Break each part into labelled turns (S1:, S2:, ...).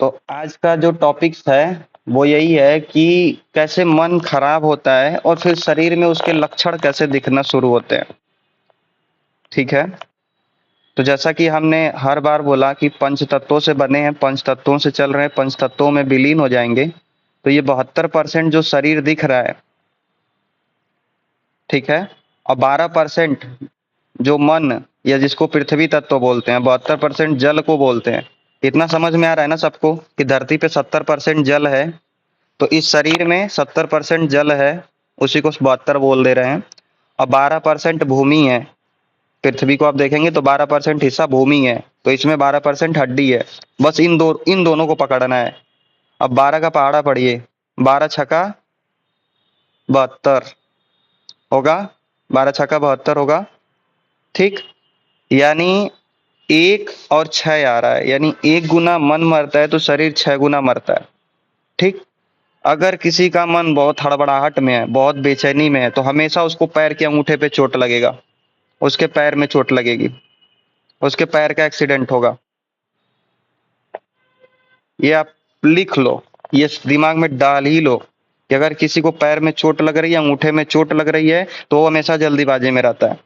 S1: तो आज का जो टॉपिक्स है वो यही है कि कैसे मन खराब होता है और फिर शरीर में उसके लक्षण कैसे दिखना शुरू होते हैं। ठीक है। तो जैसा कि हमने हर बार बोला कि पंच तत्वों से बने हैं, पंच तत्वों से चल रहे हैं, पंच तत्वों में विलीन हो जाएंगे। तो ये 72% जो शरीर दिख रहा है, ठीक है, और 12% जो मन या जिसको पृथ्वी तत्व बोलते हैं, 72% जल को बोलते हैं। इतना समझ में आ रहा है ना सबको कि धरती पे 70% जल है, तो इस शरीर में 70% जल है, उसी को 72 बोल दे रहे हैं। और 12% भूमि है। पृथ्वी को आप देखेंगे तो 12% हिस्सा भूमि है, तो इसमें 12% हड्डी है। बस इन दोनों को पकड़ना है। अब 12 का पहाड़ा पढ़िए, 12 छक्का 72 होगा, 12 छक्का 72 होगा। ठीक। यानी 1 और 6 आ रहा है, यानी 1 गुना मन मरता है तो शरीर 6 गुना मरता है। ठीक। अगर किसी का मन बहुत हड़बड़ाहट में है, बहुत बेचैनी में है, तो हमेशा उसको पैर के अंगूठे पे चोट लगेगा, उसके पैर में चोट लगेगी, उसके पैर का एक्सीडेंट होगा। ये आप लिख लो, ये दिमाग में डाल ही लो कि अगर किसी को पैर में चोट लग रही है, अंगूठे में चोट लग रही है, तो वो हमेशा जल्दीबाजी में रहता है।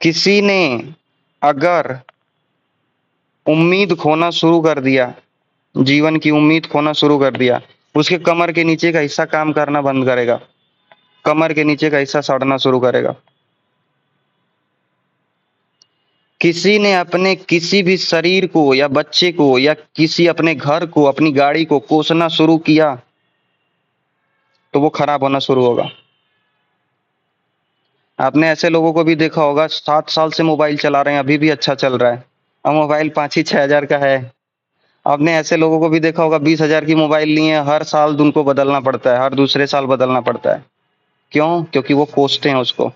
S1: किसी ने अगर उम्मीद खोना शुरू कर दिया, जीवन की उम्मीद खोना शुरू कर दिया, उसके कमर के नीचे का हिस्सा काम करना बंद करेगा, कमर के नीचे का हिस्सा सड़ना शुरू करेगा। किसी ने अपने किसी भी शरीर को या बच्चे को या किसी अपने घर को, अपनी गाड़ी को कोसना शुरू किया, तो वो खराब होना शुरू होगा। आपने ऐसे लोगों को भी देखा होगा, 7 साल से मोबाइल चला रहे हैं, अभी भी अच्छा चल रहा है, और मोबाइल 5 ही 6 हजार का है। आपने ऐसे लोगों को भी देखा होगा, 20 हजार की मोबाइल लिए हैं, हर साल उनको बदलना पड़ता है, हर दूसरे साल बदलना पड़ता है। क्यों? क्योंकि वो कोसते हैं उसको,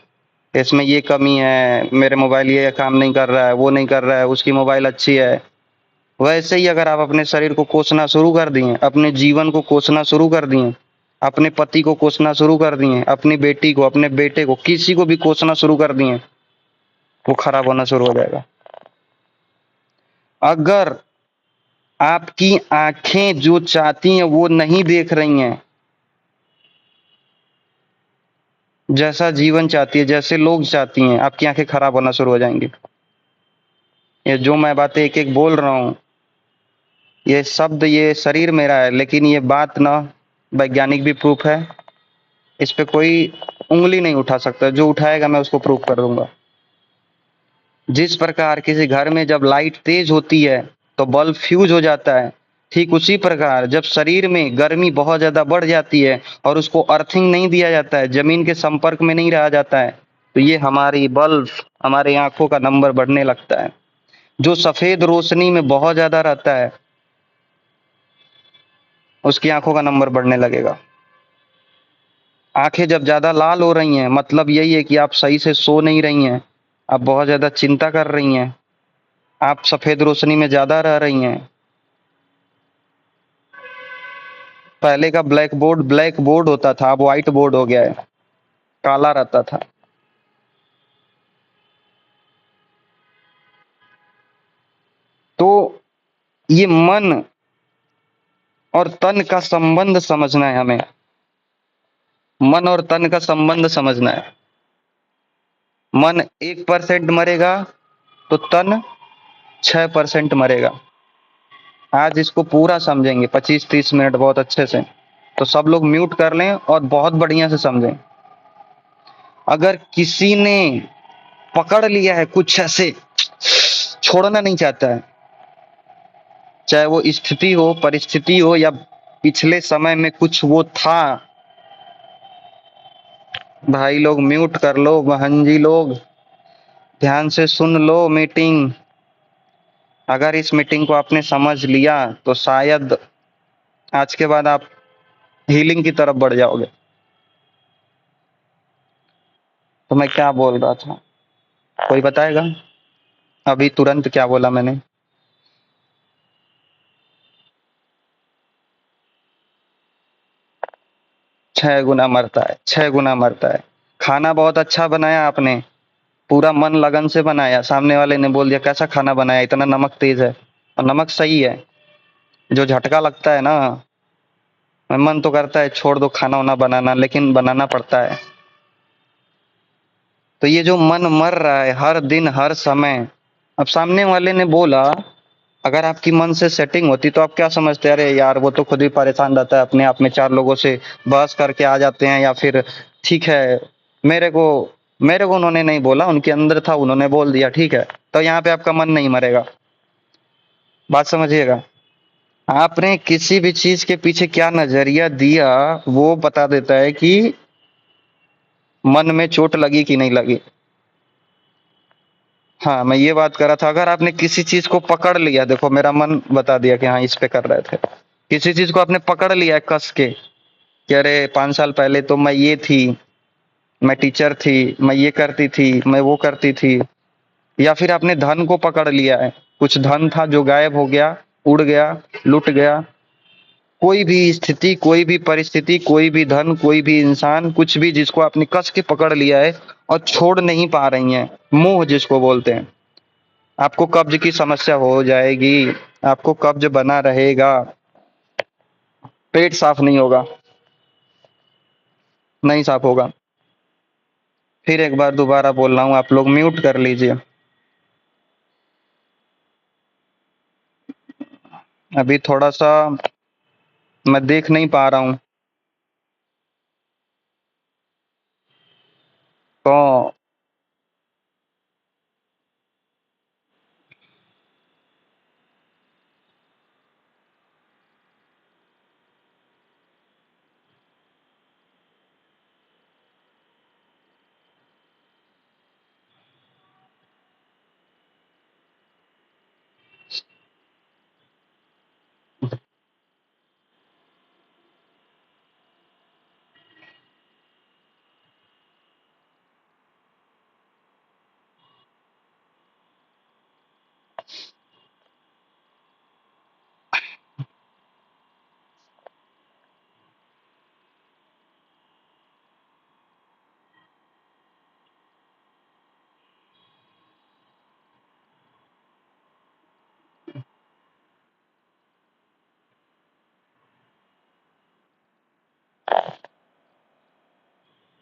S1: इसमें ये कमी है, मेरे मोबाइल ये काम नहीं कर रहा है, वो नहीं कर रहा है, उसकी मोबाइल अच्छी है। वैसे ही अगर आप अपने शरीर को कोसना शुरू कर दिए, अपने जीवन को कोसना शुरू कर दिए, अपने पति को कोसना शुरू कर दिए, अपनी बेटी को, अपने बेटे को, किसी को भी कोसना शुरू कर दिए, वो खराब होना शुरू हो जाएगा। अगर आपकी आंखें जो चाहती हैं वो नहीं देख रही हैं, जैसा जीवन चाहती है, जैसे लोग चाहती हैं, आपकी आंखें खराब होना शुरू हो जाएंगी। ये जो मैं बातें एक एक बोल रहा हूं, ये शब्द, ये शरीर मेरा है, लेकिन ये बात ना वैज्ञानिक भी प्रूफ है, इस पे कोई उंगली नहीं उठा सकता, जो उठाएगा मैं उसको प्रूफ कर दूंगा। जिस प्रकार किसी घर में जब लाइट तेज होती है तो बल्ब फ्यूज हो जाता है, ठीक उसी प्रकार जब शरीर में गर्मी बहुत ज्यादा बढ़ जाती है और उसको अर्थिंग नहीं दिया जाता है, जमीन के संपर्क में नहीं रहा जाता है, तो ये हमारी बल्ब, हमारी आंखों का नंबर बढ़ने लगता है। जो सफेद रोशनी में बहुत ज्यादा रहता है, उसकी आंखों का नंबर बढ़ने लगेगा। आंखें जब ज्यादा लाल हो रही हैं, मतलब यही है कि आप सही से सो नहीं रही हैं, आप बहुत ज्यादा चिंता कर रही हैं, आप सफेद रोशनी में ज्यादा रह रही हैं। पहले का ब्लैक बोर्ड होता था, अब व्हाइट बोर्ड हो गया है, काला रहता था। तो ये मन और तन का संबंध समझना है हमें, मन और तन का संबंध समझना है। मन 1% मरेगा तो तन 6% मरेगा। आज इसको पूरा समझेंगे 25-30 मिनट बहुत अच्छे से, तो सब लोग म्यूट कर लें और बहुत बढ़िया से समझें। अगर किसी ने पकड़ लिया है, कुछ ऐसे छोड़ना नहीं चाहता है, चाहे वो स्थिति हो, परिस्थिति हो, या पिछले समय में कुछ वो था, भाई लोग म्यूट कर लो, बहन जी लोग ध्यान से सुन लो मीटिंग। अगर इस मीटिंग को आपने समझ लिया तो शायद आज के बाद आप हीलिंग की तरफ बढ़ जाओगे। तो मैं क्या बोल रहा था, कोई बताएगा? अभी तुरंत क्या बोला मैंने? 6 गुना मरता है, 6 गुना मरता है। खाना बहुत अच्छा बनाया आपने, पूरा मन लगन से बनाया, सामने वाले ने बोल दिया कैसा खाना बनाया, इतना नमक तेज है, नमक सही है, जो झटका लगता है ना, मन तो करता है छोड़ दो खाना वाना बनाना, लेकिन बनाना पड़ता है। तो ये जो मन मर रहा है हर दिन हर समय, अब सामने वाले ने बोला, अगर आपकी मन से सेटिंग होती तो आप क्या समझते, अरे यार वो तो खुद ही परेशान रहता है अपने आप में, चार लोगों से बहस करके आ जाते हैं, या फिर ठीक है मेरे को मेरे को उन्होंने नहीं बोला, उनके अंदर था उन्होंने बोल दिया, ठीक है। तो यहाँ पे आपका मन नहीं मरेगा, बात समझिएगा। आपने किसी भी चीज के पीछे क्या नजरिया दिया, वो बता देता है कि मन में चोट लगी कि नहीं लगी। हाँ, मैं ये बात कर रहा था, अगर आपने किसी चीज को पकड़ लिया, देखो मेरा मन बता दिया कि हाँ इस पे कर रहे थे, किसी चीज को आपने पकड़ लिया है कस के, कि अरे 5 साल पहले तो मैं ये थी, मैं टीचर थी, मैं ये करती थी, मैं वो करती थी। या फिर आपने धन को पकड़ लिया है, कुछ धन था जो गायब हो गया, उड़ गया, लुट गया। कोई भी स्थिति, कोई भी परिस्थिति, कोई भी धन, कोई भी इंसान, कुछ भी जिसको आपने कस के पकड़ लिया है और छोड़ नहीं पा रही हैं, मोह जिसको बोलते हैं, आपको कब्ज की समस्या हो जाएगी, आपको कब्ज बना रहेगा, पेट साफ नहीं होगा, नहीं साफ होगा। फिर एक बार दोबारा बोल रहा हूँ, आप लोग म्यूट कर लीजिए। अभी थोड़ा सा मैं देख नहीं पा रहा हूँ, तो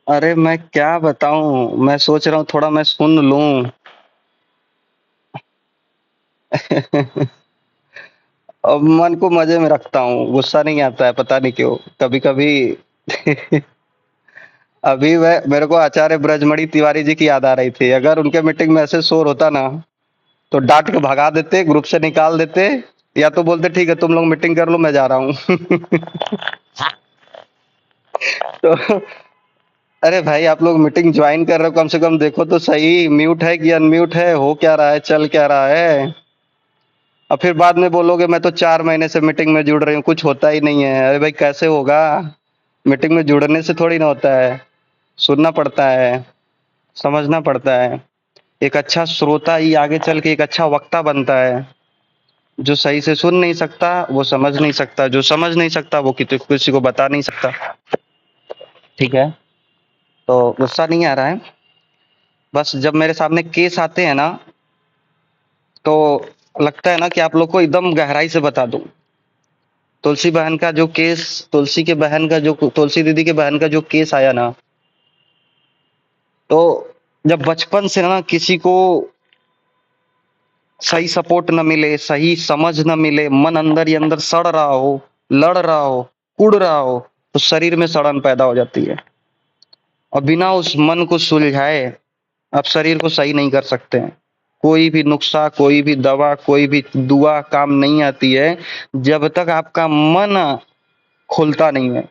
S1: अरे मैं क्या बताऊं, मैं सोच रहा हूँ थोड़ा मैं सुन लूं। अब मन को मजे में रखता हूँ, गुस्सा नहीं आता है, पता नहीं क्यों कभी कभी। अभी वह मेरे को आचार्य ब्रजमणि तिवारी जी की याद आ रही थी, अगर उनके मीटिंग में ऐसे शोर होता ना, तो डांट के भगा देते, ग्रुप से निकाल देते, या तो बोलते ठीक है तुम लोग मीटिंग कर लो मैं जा रहा हूँ। तो अरे भाई आप लोग मीटिंग ज्वाइन कर रहे हो, कम से कम देखो तो सही म्यूट है कि अनम्यूट है, हो क्या रहा है, चल क्या रहा है। और फिर बाद में बोलोगे मैं तो 4 महीने से मीटिंग में जुड़ रही हूँ, कुछ होता ही नहीं है। अरे भाई कैसे होगा, मीटिंग में जुड़ने से थोड़ी ना होता है, सुनना पड़ता है, समझना पड़ता है। एक अच्छा श्रोता ही आगे चल के एक अच्छा वक्ता बनता है। जो सही से सुन नहीं सकता वो समझ नहीं सकता, जो समझ नहीं सकता वो किसी को बता नहीं सकता। ठीक है, तो गुस्सा नहीं आ रहा है, बस जब मेरे सामने केस आते हैं ना, तो लगता है ना कि आप लोग को एकदम गहराई से बता दूं। तुलसी बहन का जो केस, तुलसी के बहन का जो, तुलसी दीदी के बहन का जो केस आया ना, तो जब बचपन से ना किसी को सही सपोर्ट न मिले, सही समझ न मिले, मन अंदर ही अंदर सड़ रहा हो, लड़ रहा हो, कुढ़ रहा हो, तो शरीर में सड़न पैदा हो जाती है। और बिना उस मन को सुलझाए आप शरीर को सही नहीं कर सकते हैं। कोई भी नुस्खा, कोई भी दवा, कोई भी दुआ काम नहीं आती है जब तक आपका मन खुलता नहीं है।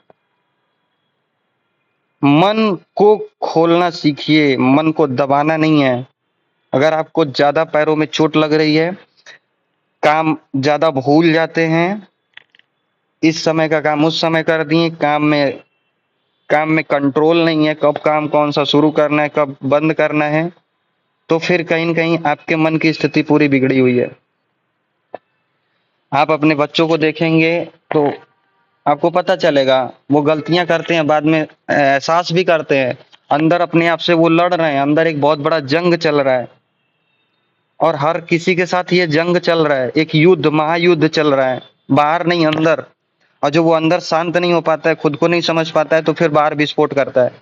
S1: मन को खोलना सीखिए, मन को दबाना नहीं है। अगर आपको ज्यादा पैरों में चोट लग रही है, काम ज्यादा भूल जाते हैं, इस समय का काम उस समय कर दिए, काम में कंट्रोल नहीं है, कब काम कौन सा शुरू करना है, कब बंद करना है, तो फिर कहीं न कहीं आपके मन की स्थिति पूरी बिगड़ी हुई है। आप अपने बच्चों को देखेंगे तो आपको पता चलेगा, वो गलतियां करते हैं, बाद में एहसास भी करते हैं, अंदर अपने आप से वो लड़ रहे हैं, अंदर एक बहुत बड़ा जंग चल रहा है। और हर किसी के साथ ये जंग चल रहा है, एक युद्ध, महायुद्ध चल रहा है, बाहर नहीं अंदर। और जो वो अंदर शांत नहीं हो पाता है, खुद को नहीं समझ पाता है, तो फिर बाहर विस्फोट करता है,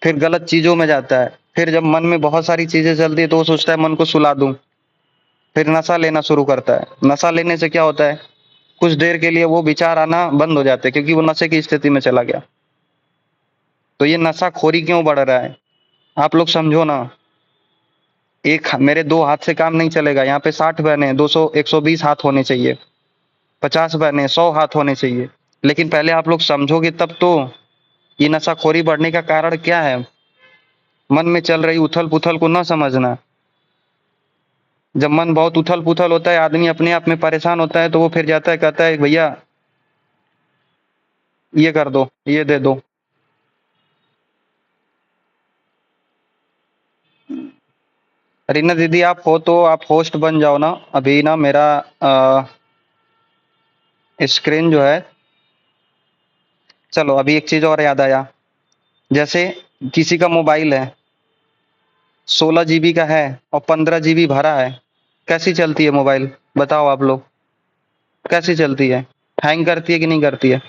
S1: फिर गलत चीजों में जाता है। फिर जब मन में बहुत सारी चीजें चलती है तो वो सोचता है मन को सुला दूं, फिर नशा लेना शुरू करता है। नशा लेने से क्या होता है, कुछ देर के लिए वो विचार आना बंद हो जाते हैं, क्योंकि वो नशे की स्थिति में चला गया। तो ये नशाखोरी क्यों बढ़ रहा है, आप लोग समझो ना। एक मेरे दो हाथ से काम नहीं चलेगा, यहाँ पे 60 बहने हैं, 200 120 हाथ होने चाहिए, 50 बहने, 100 हाथ होने चाहिए। लेकिन पहले आप लोग समझोगे तब तो, ये नशाखोरी बढ़ने का कारण क्या है। मन में चल रही उथल पुथल को न समझना। जब मन बहुत उथल पुथल होता है, आदमी अपने आप में परेशान होता है, तो वो फिर जाता है, कहता है भैया ये कर दो, ये दे दो। रीना दीदी आप हो तो आप होस्ट बन जाओ ना। अभी ना मेरा स्क्रीन जो है, चलो अभी एक चीज और याद आया। जैसे किसी का मोबाइल है, 16 GB का है और 15 GB भरा है, कैसी चलती है मोबाइल, बताओ आप लोग, कैसी चलती है। हैंग करती है कि नहीं करती है,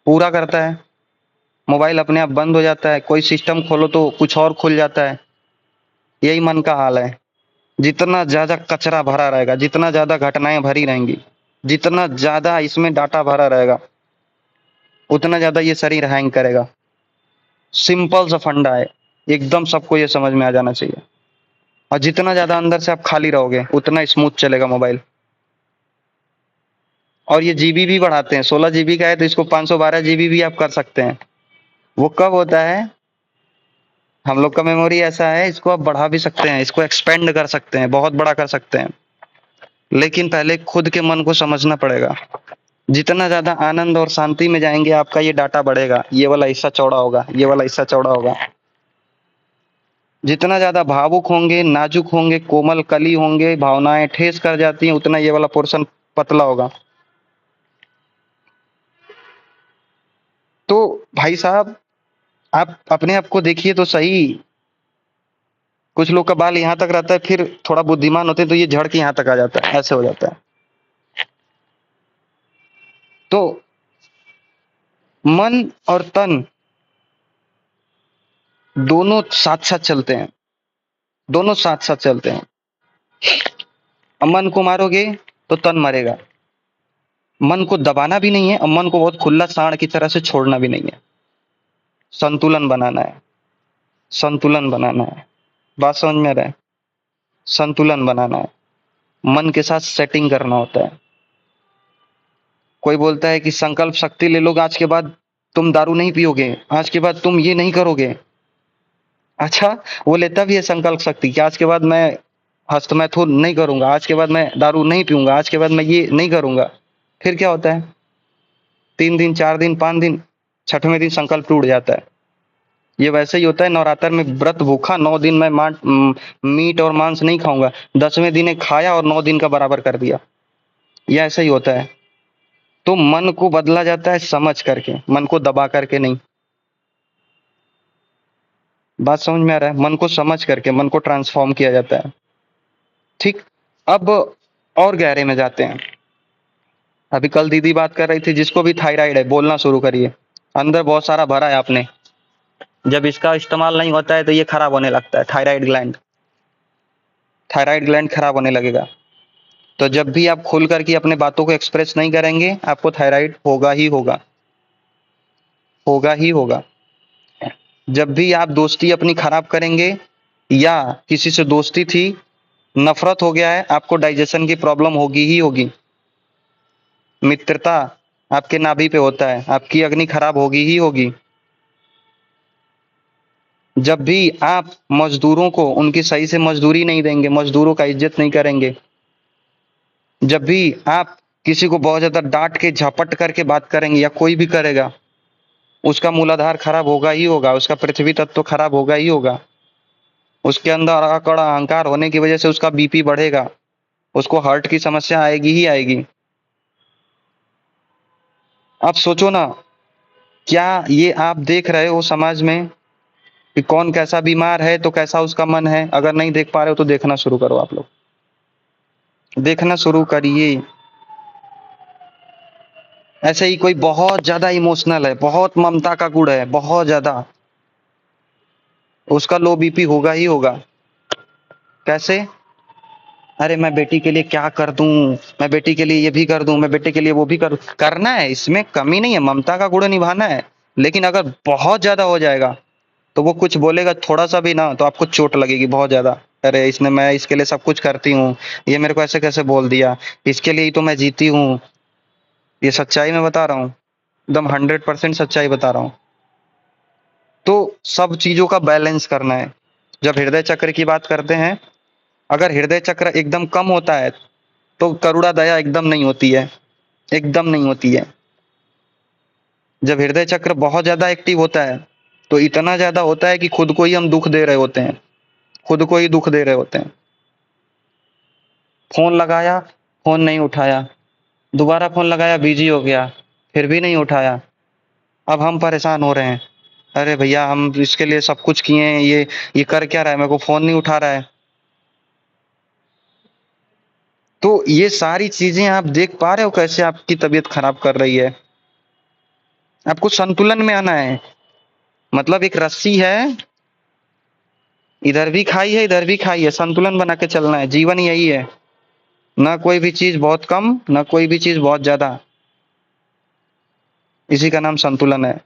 S1: पूरा करता है। मोबाइल अपने आप बंद हो जाता है, कोई सिस्टम खोलो तो कुछ और खुल जाता है। यही मन का हाल है। जितना ज्यादा कचरा भरा रहेगा, जितना ज्यादा घटनाएं भरी रहेंगी, जितना ज्यादा इसमें डाटा भरा रहेगा, उतना ज्यादा ये शरीर हैंग करेगा। सिंपल सा फंडा है, एकदम सबको ये समझ में आ जाना चाहिए। और जितना ज्यादा अंदर से आप खाली रहोगे, उतना स्मूथ चलेगा मोबाइल। और ये जीबी भी बढ़ाते हैं, 16 GB का है तो इसको 512 GB भी आप कर सकते हैं। वो कब होता है, हम लोग का मेमोरी ऐसा है, इसको आप बढ़ा भी सकते हैं, इसको एक्सपेंड कर सकते हैं, बहुत बड़ा कर सकते हैं। लेकिन पहले खुद के मन को समझना पड़ेगा। जितना ज्यादा आनंद और शांति में जाएंगे, आपका ये डाटा बढ़ेगा, ये वाला हिस्सा चौड़ा होगा, ये वाला हिस्सा चौड़ा होगा। जितना ज्यादा भावुक होंगे, नाजुक होंगे, कोमल कली होंगे, भावनाएं ठेस कर जाती हैं, उतना ये वाला पोर्शन पतला होगा। तो भाई साहब, आप अपने आप को देखिए तो सही। कुछ लोग का बाल यहाँ तक रहता है, फिर थोड़ा बुद्धिमान होते हैं तो ये झड़ के यहाँ तक आ जाता है, ऐसे हो जाता है। तो मन और तन दोनों साथ साथ चलते हैं, दोनों साथ साथ चलते हैं। अब मन को मारोगे तो तन मरेगा। मन को दबाना भी नहीं है और मन को बहुत खुला सांड की तरह से छोड़ना भी नहीं है। संतुलन बनाना है, संतुलन बनाना है। बात समझ में आ रहा है, संतुलन बनाना है। मन के साथ सेटिंग करना होता है। कोई बोलता है कि संकल्प शक्ति ले लो, आज के बाद तुम दारू नहीं पियोगे, आज के बाद तुम ये नहीं करोगे। अच्छा, वो लेता भी है संकल्प शक्ति कि आज के बाद मैं हस्तमैथुन नहीं करूंगा, आज के बाद मैं दारू नहीं पीऊंगा, आज के बाद मैं ये नहीं करूंगा। फिर क्या होता है, 3 दिन 4 दिन 5 दिन, छठवें दिन संकल्प टूट जाता है। ये वैसे ही होता है, नवरात्र में व्रत भूखा, 9 दिन मैं मीट और मांस नहीं खाऊंगा, 10वें दिन खाया और 9 दिन का बराबर कर दिया। ये ऐसा ही होता है। तो मन को बदला जाता है समझ करके, मन को दबा करके नहीं। बात समझ में आ रहा है, मन को समझ करके मन को ट्रांसफॉर्म किया जाता है। ठीक। अब और गहरे में जाते हैं। अभी कल दीदी बात कर रही थी, जिसको भी थायराइड है बोलना शुरू करिए, अंदर बहुत सारा भरा है आपने। जब इसका इस्तेमाल नहीं होता है तो ये खराब होने लगता है, थायराइड ग्लैंड, थायराइड ग्लैंड खराब होने लगेगा। तो जब भी आप खुल करके अपने बातों को एक्सप्रेस नहीं करेंगे, आपको थायराइड होगा ही होगा, होगा ही होगा। जब भी आप दोस्ती अपनी खराब करेंगे, या किसी से दोस्ती थी, नफरत हो गया है, आपको डाइजेशन की प्रॉब्लम होगी ही होगी। मित्रता आपके नाभि पे होता है, आपकी अग्नि खराब होगी ही होगी। जब भी आप मजदूरों को उनकी सही से मजदूरी नहीं देंगे, मजदूरों का इज्जत नहीं करेंगे, जब भी आप किसी को बहुत ज्यादा डांट के झपट करके बात करेंगे, या कोई भी करेगा, उसका मूलाधार खराब होगा ही होगा, उसका पृथ्वी तत्व तो खराब होगा ही होगा। उसके अंदर अकड़ अहंकार होने की वजह से उसका बीपी बढ़ेगा, उसको हार्ट की समस्या आएगी ही आएगी। आप सोचो ना, क्या ये आप देख रहे हो समाज में, कि कौन कैसा बीमार है तो कैसा उसका मन है। अगर नहीं देख पा रहे हो तो देखना शुरू करो, आप लोग देखना शुरू करिए। ऐसे ही कोई बहुत ज्यादा इमोशनल है, बहुत ममता का गुण है, बहुत ज्यादा, उसका लो बीपी होगा ही होगा। कैसे? अरे मैं बेटी के लिए क्या कर दूं, मैं बेटी के लिए ये भी कर दूं, मैं बेटे के लिए वो भी कर करना है, इसमें कमी नहीं है, ममता का गुण निभाना है। लेकिन अगर बहुत ज्यादा हो जाएगा तो वो कुछ बोलेगा थोड़ा सा भी ना तो आपको चोट लगेगी बहुत ज्यादा। अरे इसने, मैं इसके लिए सब कुछ करती हूँ, ये मेरे को ऐसे कैसे बोल दिया, इसके लिए ही तो मैं जीती हूँ। ये सच्चाई मैं बता रहा हूँ, एकदम 100% सच्चाई बता रहा हूँ। तो सब चीजों का बैलेंस करना है। जब हृदय चक्र की बात करते हैं, अगर हृदय चक्र एकदम कम होता है तो करुणा दया एकदम नहीं होती है, एकदम नहीं होती है। जब हृदय चक्र बहुत ज्यादा एक्टिव होता है तो इतना ज्यादा होता है कि खुद को ही हम दुख दे रहे होते हैं, खुद को ही दुख दे रहे होते हैं। फोन लगाया, फोन नहीं उठाया, दोबारा फोन लगाया, बिजी हो गया, फिर भी नहीं उठाया। अब हम परेशान हो रहे हैं, अरे भैया हम इसके लिए सब कुछ किए हैं, ये कर क्या रहा है, मेरे को फोन नहीं उठा रहा है। तो ये सारी चीजें आप देख पा रहे हो कैसे आपकी तबीयत खराब कर रही है। आपको संतुलन में आना है। मतलब एक रस्सी है, इधर भी खाई है इधर भी खाई है, संतुलन बना के चलना है। जीवन यही है, ना कोई भी चीज बहुत कम, ना कोई भी चीज बहुत ज्यादा, इसी का नाम संतुलन है।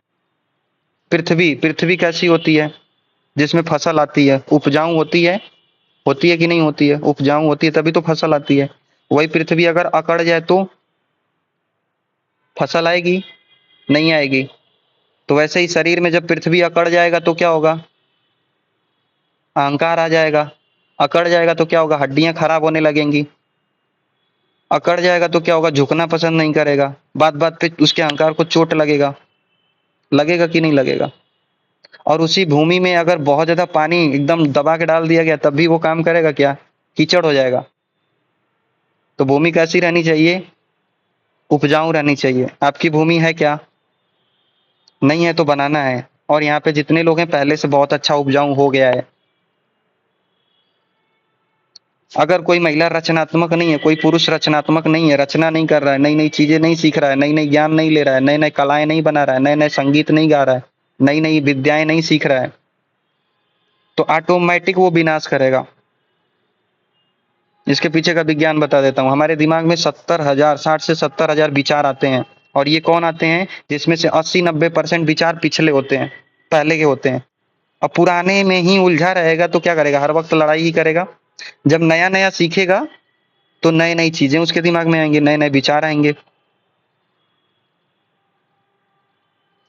S1: पृथ्वी, पृथ्वी कैसी होती है? जिसमें फसल आती है, उपजाऊ होती है कि नहीं होती है? उपजाऊ होती है तभी तो फसल आती है। वही पृथ्वी अगर अकड़ जाए तो फसल आएगी? नहीं आएगी। तो वैसे ही शरीर में जब पृथ्वी अकड़ जाएगा तो क्या होगा? अहंकार आ जाएगा। अकड़ जाएगा तो क्या होगा? हड्डियां खराब होने लगेंगी। अकड़ जाएगा तो क्या होगा? झुकना पसंद नहीं करेगा, बात बात पे उसके अहंकार को चोट लगेगा। लगेगा कि नहीं लगेगा? और उसी भूमि में अगर बहुत ज्यादा पानी एकदम दबा के डाल दिया गया तब भी वो काम करेगा क्या? कीचड़ हो जाएगा। तो भूमि कैसी रहनी चाहिए? उपजाऊ रहनी चाहिए। आपकी भूमि है क्या? नहीं है तो बनाना है। और यहाँ पे जितने लोग हैं पहले से बहुत अच्छा उपजाऊ हो गया है। अगर कोई महिला रचनात्मक नहीं है, कोई पुरुष रचनात्मक नहीं है, रचना नहीं कर रहा है, नई नई चीजें नहीं सीख रहा है, नई नई ज्ञान नहीं ले रहा है, नए नए कलाएं नहीं बना रहा है, नए नए संगीत नहीं गा रहा है, नई नई विद्याएं नहीं सीख रहा है, तो ऑटोमेटिक वो विनाश करेगा। इसके पीछे का विज्ञान बता देता हूँ। हमारे दिमाग में 70,000, 60 से 70,000 विचार आते हैं। और ये कौन आते हैं? जिसमें से 80-90% विचार पिछले होते हैं, पहले के होते हैं। अब पुराने में ही उलझा रहेगा तो क्या करेगा? हर वक्त लड़ाई ही करेगा। जब नया नया सीखेगा तो नई नई चीजें उसके दिमाग में आएंगे, नए नए विचार आएंगे।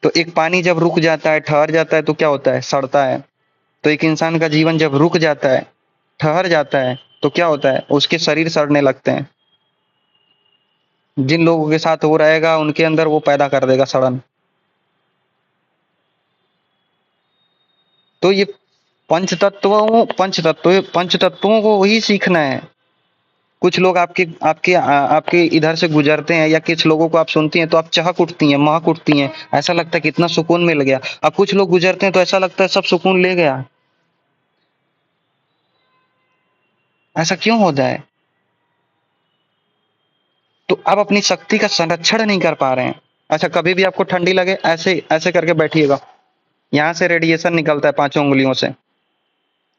S1: तो एक पानी जब रुक जाता है, ठहर जाता है तो क्या होता है? सड़ता है। तो एक इंसान का जीवन जब रुक जाता है, ठहर जाता है तो क्या होता है? उसके शरीर सड़ने लगते हैं। जिन लोगों के साथ वो रहेगा उनके अंदर वो पैदा कर देगा सड़न। तो ये पंच तत्वों को ही सीखना है। कुछ लोग आपके आपके आपके इधर से गुजरते हैं या कुछ लोगों को आप सुनती हैं तो आप चहक उठती हैं, महक उठती हैं, ऐसा लगता है कितना सुकून मिल गया। अब कुछ लोग गुजरते हैं तो ऐसा लगता है सब सुकून ले गया। ऐसा क्यों होता है? तो आप अपनी शक्ति का संरक्षण नहीं कर पा रहे हैं। अच्छा, कभी भी आपको ठंडी लगे, ऐसे ऐसे करके बैठिएगा, यहाँ से रेडिएशन निकलता है 5 उंगलियों से।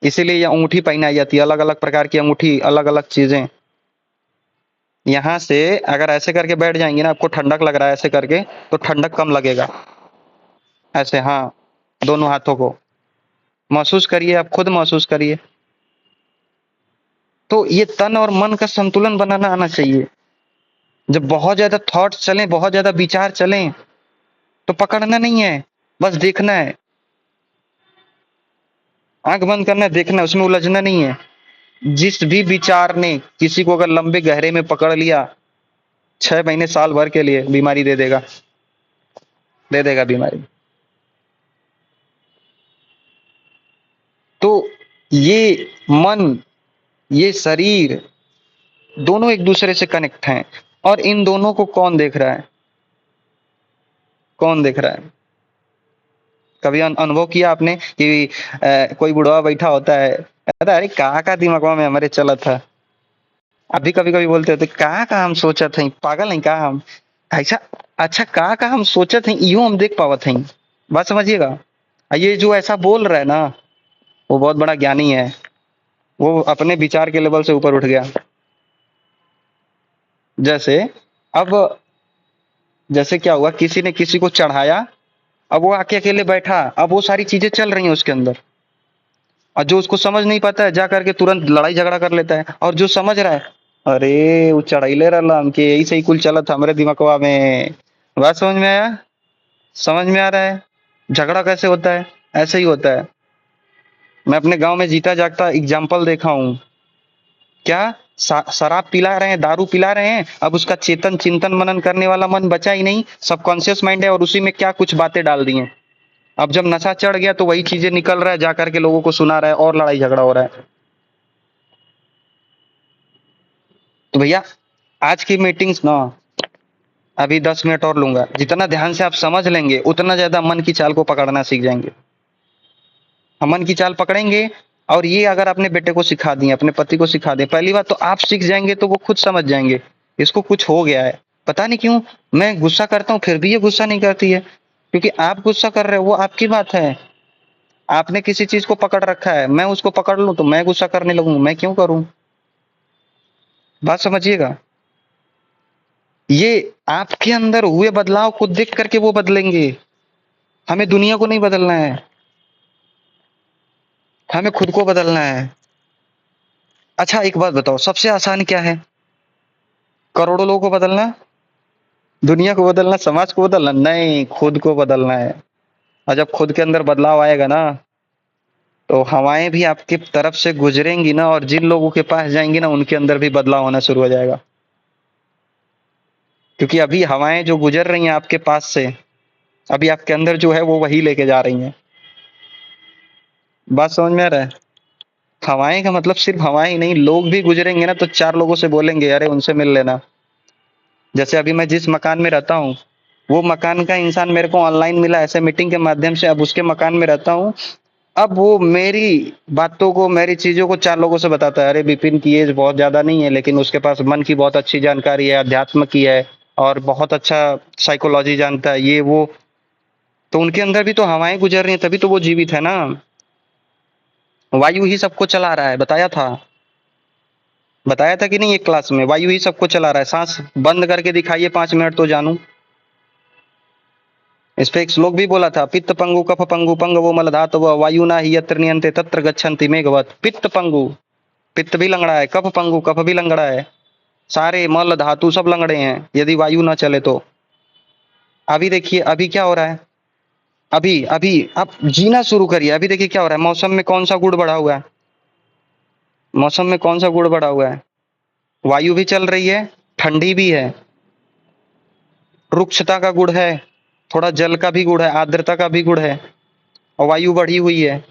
S1: इसीलिए ये अंगूठी पहनाई जाती है, अलग अलग प्रकार की अंगूठी, अलग अलग चीजें। यहाँ से अगर ऐसे करके बैठ जाएंगे ना, आपको ठंडक लग रहा है ऐसे करके, तो ठंडक कम लगेगा। ऐसे, हाँ, दोनों हाथों को महसूस करिए, आप खुद महसूस करिए। तो ये तन और मन का संतुलन बनाना आना चाहिए। जब बहुत ज्यादा थॉट्स चलें, बहुत ज्यादा विचार चलें, तो पकड़ना नहीं है, बस देखना है। आंख बंद करना है, देखना है, उसमें उलझना नहीं है। जिस भी विचार ने किसी को अगर लंबे गहरे में पकड़ लिया, 6 महीने साल भर के लिए बीमारी दे देगा, दे देगा बीमारी। तो ये मन, ये शरीर, दोनों एक दूसरे से कनेक्ट हैं। और इन दोनों को कौन देख रहा है? कौन देख रहा है? कभी अनुभव किया आपने कि कोई बुढ़वा बैठा होता है, कहता है, अरे का दिमागवा में हमारे चला था। अभी कभी कभी बोलते होते का हम सोचत हई, पागल नहीं का हम ऐसा। अच्छा का हम सोचत हई इहो हम देख पावत हई। बात समझिएगा। ये जो ऐसा बोल रहा है ना, वो बहुत बड़ा ज्ञानी है। वो अपने विचार के लेवल से ऊपर उठ गया। जैसे अब जैसे क्या हुआ, किसी ने किसी को चढ़ाया, अब वो आके अकेले बैठा, अब वो सारी चीजें चल रही हैं उसके अंदर, और जो उसको समझ नहीं पाता है जा करके तुरंत लड़ाई झगड़ा कर लेता है, और जो समझ रहा है, अरे वो चढ़ैले रहला हमके, यही सही कुल चला था हमारे दिमागवा में। बात समझ में आया? समझ में आ रहा है झगड़ा कैसे होता है? ऐसे ही होता है। मैं अपने गांव में जीता जागता एग्जाम्पल देखा हूँ। क्या शराब पिला रहे हैं, दारू पिला रहे हैं, अब उसका चेतन चिंतन मनन करने वाला मन बचा ही नहीं, सबकॉन्शियस माइंड है, और उसी में क्या कुछ बातें डाल दी हैं। अब जब नशा चढ़ गया तो वही चीजें निकल रहा है, जाकर के लोगों को सुना रहा है, और लड़ाई झगड़ा हो रहा है। तो भैया आज की मीटिंग्स ना, अभी 10 मिनट और लूंगा, जितना ध्यान से आप समझ लेंगे उतना ज्यादा मन की चाल को पकड़ना सीख जाएंगे। हम मन की चाल पकड़ेंगे, और ये अगर अपने बेटे को सिखा दिए, अपने पति को सिखा दें, पहली बात तो आप सीख जाएंगे, तो वो खुद समझ जाएंगे इसको कुछ हो गया है। पता नहीं क्यों मैं गुस्सा करता हूँ फिर भी ये गुस्सा नहीं करती है, क्योंकि आप गुस्सा कर रहे हो वो आपकी बात है। आपने किसी चीज को पकड़ रखा है, मैं उसको पकड़ लूं तो मैं गुस्सा करने लगूं, मैं क्यों करूं? बात समझिएगा। ये आपके अंदर हुए बदलाव को देख करके वो बदलेंगे। हमें दुनिया को नहीं बदलना है, हमें खुद को बदलना है। अच्छा एक बात बताओ, सबसे आसान क्या है? करोड़ों लोगों को बदलना, दुनिया को बदलना, समाज को बदलना? नहीं, खुद को बदलना है। और जब खुद के अंदर बदलाव आएगा ना, तो हवाएं भी आपकी तरफ से गुजरेंगी ना, और जिन लोगों के पास जाएंगी ना उनके अंदर भी बदलाव होना शुरू हो जाएगा। क्योंकि अभी हवाएं जो गुजर रही हैं आपके पास से, अभी आपके अंदर जो है वो वही लेके जा रही हैं। बात समझ में आ रहा है? हवाएं का मतलब सिर्फ हवाएं ही नहीं, लोग भी गुजरेंगे ना, तो चार लोगों से बोलेंगे अरे उनसे मिल लेना। जैसे अभी मैं जिस मकान में रहता हूँ, वो मकान का इंसान मेरे को ऑनलाइन मिला, ऐसे मीटिंग के माध्यम से, अब उसके मकान में रहता हूँ। अब वो मेरी बातों को, मेरी चीजों को चार लोगों से बताता है, अरे विपिन की एज बहुत ज्यादा नहीं है, लेकिन उसके पास मन की बहुत अच्छी जानकारी है, अध्यात्म की है, और बहुत अच्छा साइकोलॉजी जानता है, ये वो। तो उनके अंदर भी तो हवाएं गुजर रही हैं, तभी तो वो जीवित है ना। वायु ही सबको चला रहा है, बताया था। बताया था कि नहीं एक क्लास में, वायु ही सबको चला रहा है। सांस बंद करके दिखाइए 5 मिनट तो जानू। इस पे एक श्लोक भी बोला था, पित्त पंगु कफ पंगु पंग वो मल धातव वायु ना ही यत्र नियंते तत्र गच्छन्ति मेघवत। पित्त पंगु, पित्त भी लंगड़ा है, कफ पंगु, कफ भी लंगड़ा है, सारे मल धातु सब लंगड़े हैं यदि वायु ना चले तो। अभी देखिए अभी क्या हो रहा है, अभी अभी आप जीना शुरू करिए। अभी देखिए क्या हो रहा है, मौसम में कौन सा गुण बढ़ा हुआ है? मौसम में कौन सा गुण बढ़ा हुआ है? वायु भी चल रही है, ठंडी भी है, रुक्षता का गुण है, थोड़ा जल का भी गुण है, आर्द्रता का भी गुण है, और वायु बढ़ी हुई है।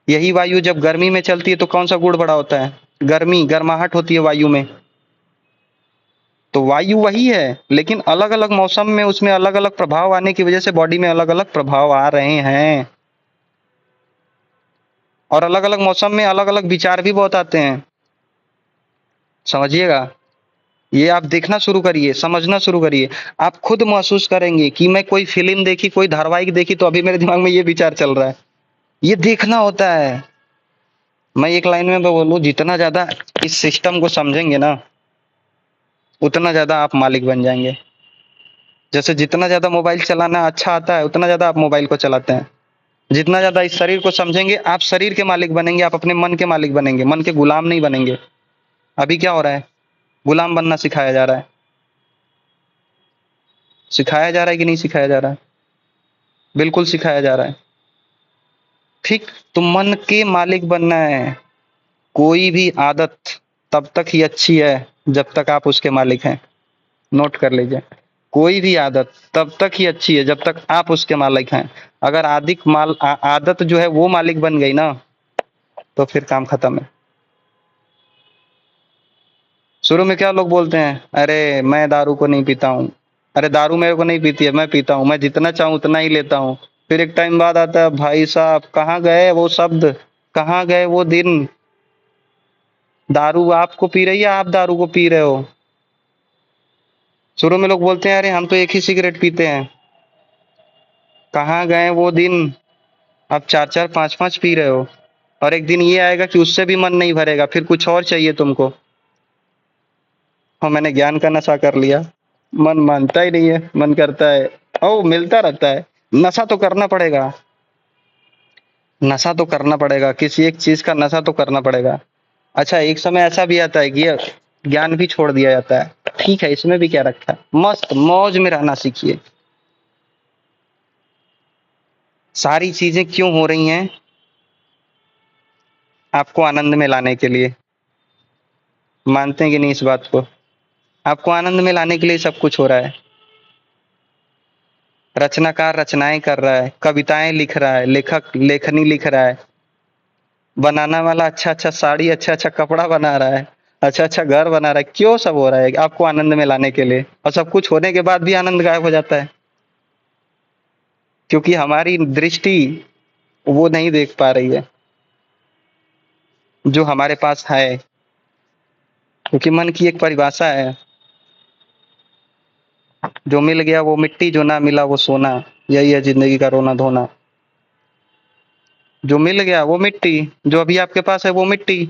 S1: यही वायु जब गर्मी में चलती है तो कौन सा गुण बढ़ा होता है? गर्मी, गर्माहट होती है वायु में। तो वायु वही है, लेकिन अलग अलग मौसम में उसमें अलग अलग प्रभाव आने की वजह से बॉडी में अलग अलग प्रभाव आ रहे हैं, और अलग अलग मौसम में अलग अलग विचार भी बहुत आते हैं। समझिएगा। ये आप देखना शुरू करिए, समझना शुरू करिए, आप खुद महसूस करेंगे कि मैं कोई फिल्म देखी, कोई धारावाहिक देखी, तो अभी मेरे दिमाग में ये विचार चल रहा है। ये देखना होता है। मैं एक लाइन में बोलूं, जितना ज्यादा इस सिस्टम को समझेंगे ना, उतना ज्यादा आप मालिक बन जाएंगे। जैसे जितना ज्यादा मोबाइल चलाना अच्छा आता है, उतना ज्यादा आप मोबाइल को चलाते हैं। जितना ज्यादा इस शरीर को समझेंगे, आप शरीर के मालिक बनेंगे, आप अपने मन के मालिक बनेंगे, मन के गुलाम नहीं बनेंगे। अभी क्या हो रहा है, गुलाम बनना सिखाया जा रहा है। सिखाया जा रहा है कि नहीं सिखाया जा रहा है? बिल्कुल सिखाया जा रहा है। ठीक, तो मन के मालिक बनना है। कोई भी आदत तब तक ही अच्छी है जब तक आप उसके मालिक हैं। नोट कर लीजिए, कोई भी आदत तब तक ही अच्छी है जब तक आप उसके मालिक हैं। अगर आदत जो है वो मालिक बन गई ना, तो फिर काम खत्म है। शुरू में क्या लोग बोलते हैं, अरे मैं दारू को नहीं पीता हूँ, अरे दारू मेरे को नहीं पीती है, मैं पीता हूँ, मैं जितना चाहूँ उतना ही लेता हूँ। फिर एक टाइम बाद आता है, भाई साहब कहाँ गए वो शब्द, कहाँ गए वो दिन। दारू आपको पी रही है, आप दारू को पी रहे हो। शुरू में लोग बोलते हैं अरे हम तो एक ही सिगरेट पीते हैं, कहाँ गए वो दिन। आप चार चार पांच पांच पी रहे हो। और एक दिन ये आएगा कि उससे भी मन नहीं भरेगा, फिर कुछ और चाहिए तुमको। हाँ, मैंने ज्ञान का नशा कर लिया। मन मानता ही नहीं है, मन करता है ओ मिलता रहता है। नशा तो करना पड़ेगा, नशा तो करना पड़ेगा, किसी एक चीज का नशा तो करना पड़ेगा। अच्छा, एक समय ऐसा भी आता है कि ये ज्ञान भी छोड़ दिया जाता है। ठीक है, इसमें भी क्या रखा है, मस्त मौज में रहना सीखिए। सारी चीजें क्यों हो रही हैं, आपको आनंद में लाने के लिए। मानते हैं कि नहीं इस बात को। आपको आनंद में लाने के लिए सब कुछ हो रहा है। रचनाकार रचनाएं कर रहा है, कविताएं लिख रहा है, लेखक लेखनी लिख रहा है, बनाना वाला अच्छा अच्छा साड़ी, अच्छा अच्छा कपड़ा बना रहा है, अच्छा अच्छा घर बना रहा है। क्यों सब हो रहा है, आपको आनंद में लाने के लिए। और सब कुछ होने के बाद भी आनंद गायब हो जाता है, क्योंकि हमारी दृष्टि वो नहीं देख पा रही है जो हमारे पास है। क्योंकि मन की एक परिभाषा है, जो मिल गया वो मिट्टी, जो ना मिला वो सोना। यही है जिंदगी का रोना धोना। जो मिल गया वो मिट्टी, जो अभी आपके पास है वो मिट्टी,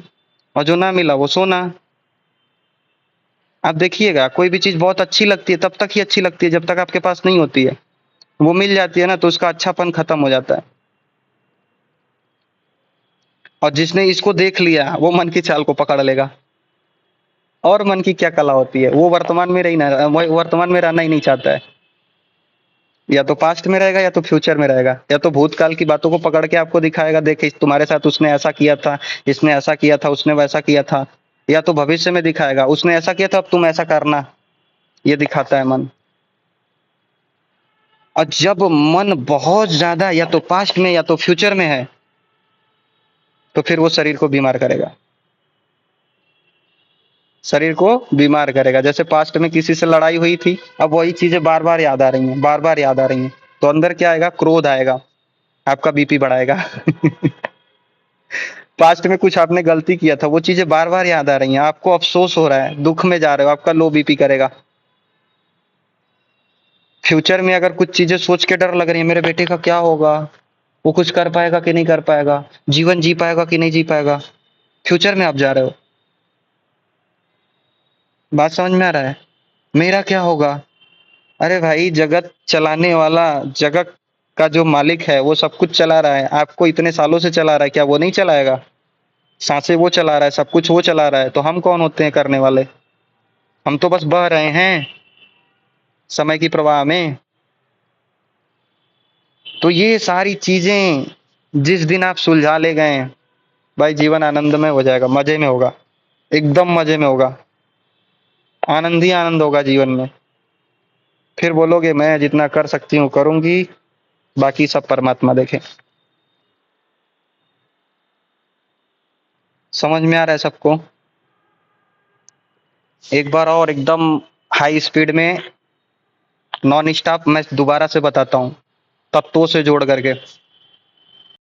S1: और जो ना मिला वो सोना। आप देखिएगा, कोई भी चीज बहुत अच्छी लगती है तब तक ही अच्छी लगती है जब तक आपके पास नहीं होती है। वो मिल जाती है ना तो उसका अच्छापन खत्म हो जाता है। और जिसने इसको देख लिया वो मन की चाल को पकड़ लेगा। और मन की क्या कला होती है, वो वर्तमान में रही ना, वो वर्तमान में रहना ही नहीं चाहता है। या तो पास्ट में रहेगा या तो फ्यूचर में रहेगा, या तो भूतकाल की बातों को पकड़ के आपको दिखाएगा, देखे तुम्हारे साथ उसने ऐसा किया था, इसने ऐसा किया था, उसने वैसा किया था। या तो भविष्य में दिखाएगा, उसने ऐसा किया था अब तुम ऐसा करना। ये दिखाता है मन। और जब मन बहुत ज्यादा या तो पास्ट में या तो फ्यूचर में है, तो फिर वो शरीर को बीमार करेगा। शरीर को बीमार करेगा। जैसे पास्ट में किसी से लड़ाई हुई थी, अब वही चीजें बार बार याद आ रही हैं, बार बार याद आ रही हैं, तो अंदर क्या आएगा, क्रोध आएगा, आपका बीपी बढ़ाएगा। पास्ट में कुछ आपने गलती किया था, वो चीजें बार बार याद आ रही हैं, आपको अफसोस हो रहा है, दुख में जा रहे हो, आपका लो बीपी करेगा। फ्यूचर में अगर कुछ चीजें सोच के डर लग रही है, मेरे बेटे का क्या होगा, वो कुछ कर पाएगा कि नहीं कर पाएगा, जीवन जी पाएगा कि नहीं जी पाएगा। फ्यूचर में आप जा रहे हो। बात समझ में आ रहा है। मेरा क्या होगा। अरे भाई, जगत चलाने वाला, जगत का जो मालिक है वो सब कुछ चला रहा है, आपको इतने सालों से चला रहा है, क्या वो नहीं चलाएगा। सांसें वो चला रहा है, सब कुछ वो चला रहा है, तो हम कौन होते हैं करने वाले। हम तो बस बह रहे हैं समय की प्रवाह में। तो ये सारी चीजें जिस दिन आप सुलझा ले गए, भाई जीवन आनंदमय हो जाएगा, मजे में होगा, एकदम मजे में होगा। आनंद ही आनंद होगा जीवन में। फिर बोलोगे मैं जितना कर सकती हूँ करूंगी, बाकी सब परमात्मा देखे। समझ में आ रहा है सबको। एक बार और एकदम हाई स्पीड में, नॉन स्टॉप मैं दोबारा से बताता हूँ, तत्वों से जोड़ करके।